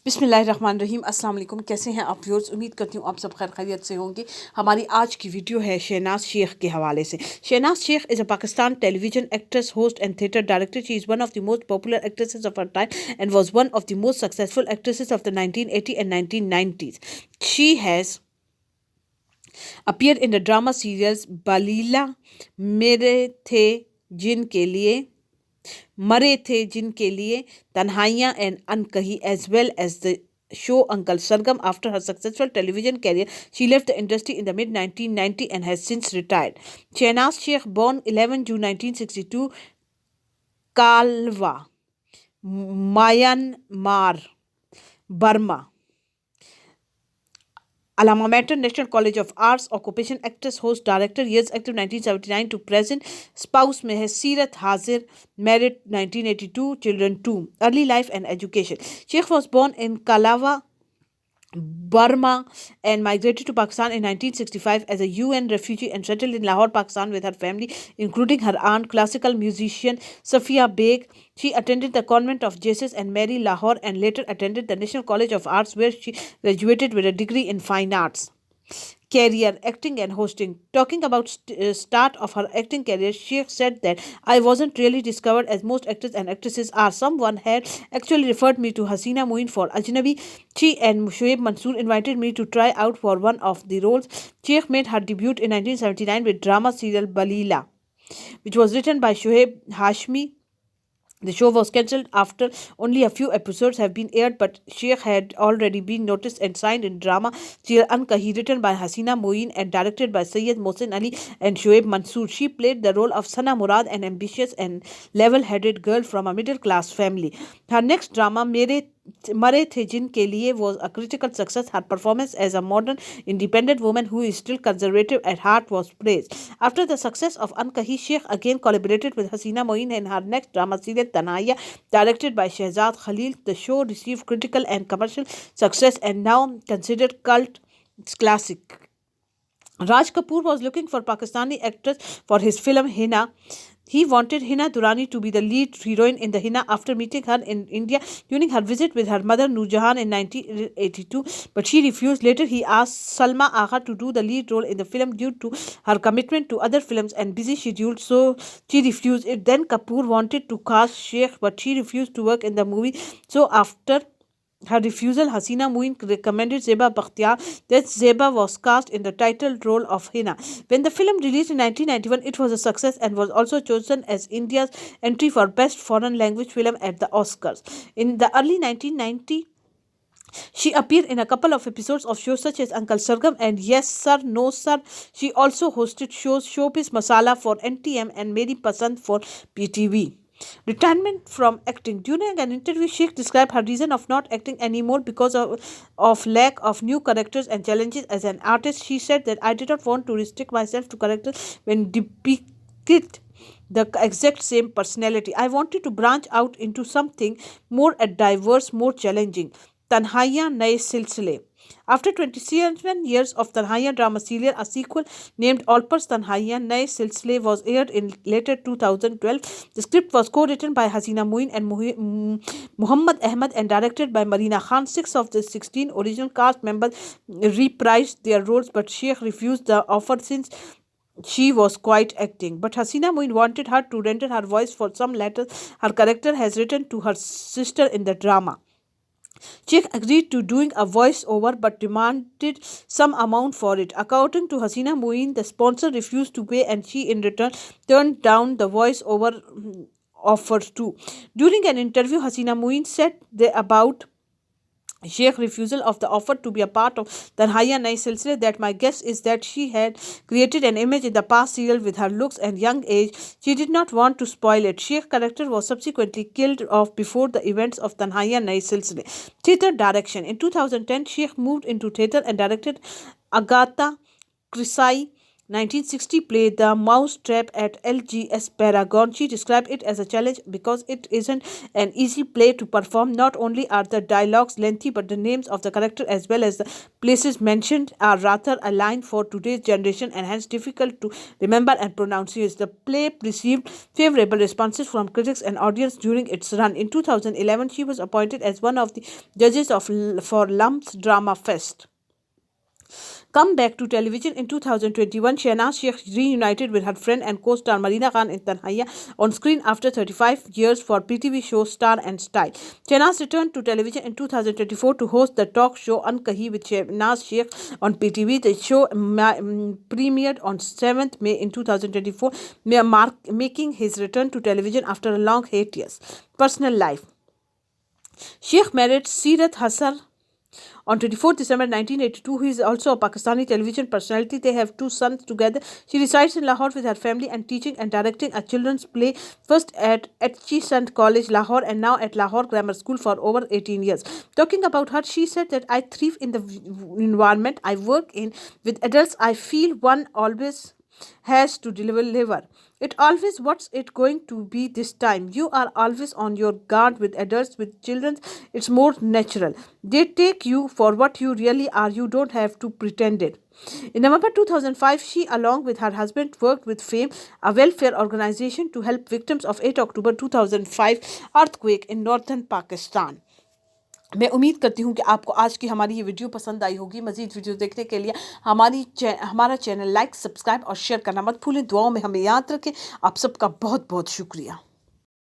बिस्मिल्लाहिर्रहमानिर्रहीम अस्सलाम वालेकुम। कैसे हैं आप व्यूअर्स? उम्मीद करती हूँ आप सब खैर खैरियत से होंगे। हमारी आज की वीडियो है शहनाज शेख के हवाले से। Shahnaz Sheikh is a Pakistan television actress, host and theatre director. She is one of the most popular actresses of her time and was one of the most successful actresses of the 1980 and 1990s. She has appeared in the drama serials Balila, मेरे थे जिनके लिए, मरे थे जिनके लिए, तन्हाइयाँ and अनकही, as well as the show Uncle Sargam. After her successful television career, she left the industry in the mid 1990 and has since retired. Shehnaz Sheikh, born 11 June 1962, Kalwa, Myanmar, Burma. Alma Mater National College of Arts. Occupation actress, host, director. Years active 1979 to present. Spouse Meher Seerat Hazir. Married 1982. Children 2. Early life and education. Sheikh was born in Kalawa, Burma, and migrated to Pakistan in 1965 as a UN refugee and settled in Lahore, Pakistan with her family, including her aunt, classical musician Safia Beg. She attended the convent of Jesus and Mary, Lahore, and later attended the National College of Arts, where she graduated with a degree in fine arts. Career, acting and hosting. Talking about start of her acting career, she said that I wasn't really discovered as most actors and actresses are. Someone had actually referred me to Hasina Moin for Ajnabi. She and Shoaib Mansoor invited me to try out for one of the roles. Sheikh made her debut in 1979 with drama serial Balila, which was written by Shoaib Hashmi. The show was cancelled after only a few episodes have been aired, but Sheikh had already been noticed and signed in drama serial Ankahi, written by Hasina Moin and directed by Syed Mohsin Ali and Shoaib Mansoor. She played the role of Sana Murad, an ambitious and level-headed girl from a middle-class family. Her next drama, Mare The Jinke Liye, was a critical success. Her performance as a modern, independent woman who is still conservative at heart was praised. After the success of Ankahi, Sheikh again collaborated with Hasina Moin in her next drama serial Tanaya, directed by Shehzad Khalil. The show received critical and commercial success and now considered cult classic. Raj Kapoor was looking for Pakistani actress for his film Hina. He wanted Hina Durrani to be the lead heroine in the Hina after meeting her in India during her visit with her mother Noorjahan in 1982, but she refused. Later, he asked Salma Agha to do the lead role in the film due to her commitment to other films and busy schedule, so she refused it. Then Kapoor wanted to cast Sheikh, but she refused to work in the movie. So after her refusal, Hasina Moin recommended Zeba Bakhtiar. That Zeba was cast in the title role of Hina. When the film released in 1991, it was a success and was also chosen as India's entry for Best Foreign Language Film at the Oscars. In the early 1990s, she appeared in a couple of episodes of shows such as Uncle Sargam and Yes Sir, No Sir. She also hosted shows Showbiz Masala for NTM and Meri Pasand for PTV. Retirement from acting. During an interview, Sheikh described her reason of not acting anymore because of lack of new characters and challenges as an artist. She said that I did not want to restrict myself to characters when depicted the exact same personality. I wanted to branch out into something more diverse, more challenging. Tanhaiya Naye Silsile. After 27 years of Tanhaiya drama serial, a sequel named Alpers Tanhaiya Naye Silsile was aired in later 2012. The script was co-written by Hasina Moin and Muhammad Ahmad and directed by Marina Khan. 6 of the 16 original cast members reprised their roles, but Sheikh refused the offer since she was quite acting. But Hasina Moin wanted her to render her voice for some letters her character has written to her sister in the drama. Sheikh agreed to doing a voice-over but demanded some amount for it. According to Hasina Moin, the sponsor refused to pay and she in return turned down the voice-over offer too. During an interview, Hasina Moin said about Sheikh refusal of the offer to be a part of Tanhaiya Nahi Silsile that my guess is that she had created an image in the past serial with her looks and young age. She did not want to spoil it. Sheikh character was subsequently killed off before the events of Tanhaiya Nahi Silsile. Theatre direction. In 2010, Sheikh moved into theatre and directed Agatha Christie 1960 play The Mousetrap at LGS Paragon. She described it as a challenge because it isn't an easy play to perform. Not only are the dialogues lengthy, but the names of the character as well as the places mentioned are rather aligned for today's generation and hence difficult to remember and pronounce. The play received favorable responses from critics and audience during its run. In 2011, she was appointed as one of the judges for Lumps Drama Fest. Come back to television in 2021, Shehnaz Sheikh reunited with her friend and co-star Marina Khan in Tanhaiya on screen after 35 years for PTV show Star and Style. Shehnaz returned to television in 2024 to host the talk show Unkahi with Shehnaz Sheikh on PTV. The show premiered on 7th May in 2024, making his return to television after a long hiatus. Personal life. Sheikh married Seerat Hassan on 24 December 1982, who is also a Pakistani television personality. They have 2 sons together. She resides in Lahore with her family and teaching and directing a children's play, first at Etchisant College, Lahore, and now at Lahore Grammar School for over 18 years. Talking about her, she said that I thrive in the environment I work in with adults. I feel one always has to deliver. It always what's it going to be this time. You are always on your guard with adults. With children, it's more natural. They take you for what you really are. You don't have to pretend it. In November 2005, she along with her husband worked with FAME, a welfare organization, to help victims of 8 October 2005 earthquake in northern Pakistan. मैं उम्मीद करती हूँ कि आपको आज की हमारी ये वीडियो पसंद आई होगी। मज़ीद वीडियो देखने के लिए हमारा चैनल लाइक, सब्सक्राइब और शेयर करना मत भूलें। दुआओं में हमें याद रखें। आप सबका बहुत बहुत शुक्रिया।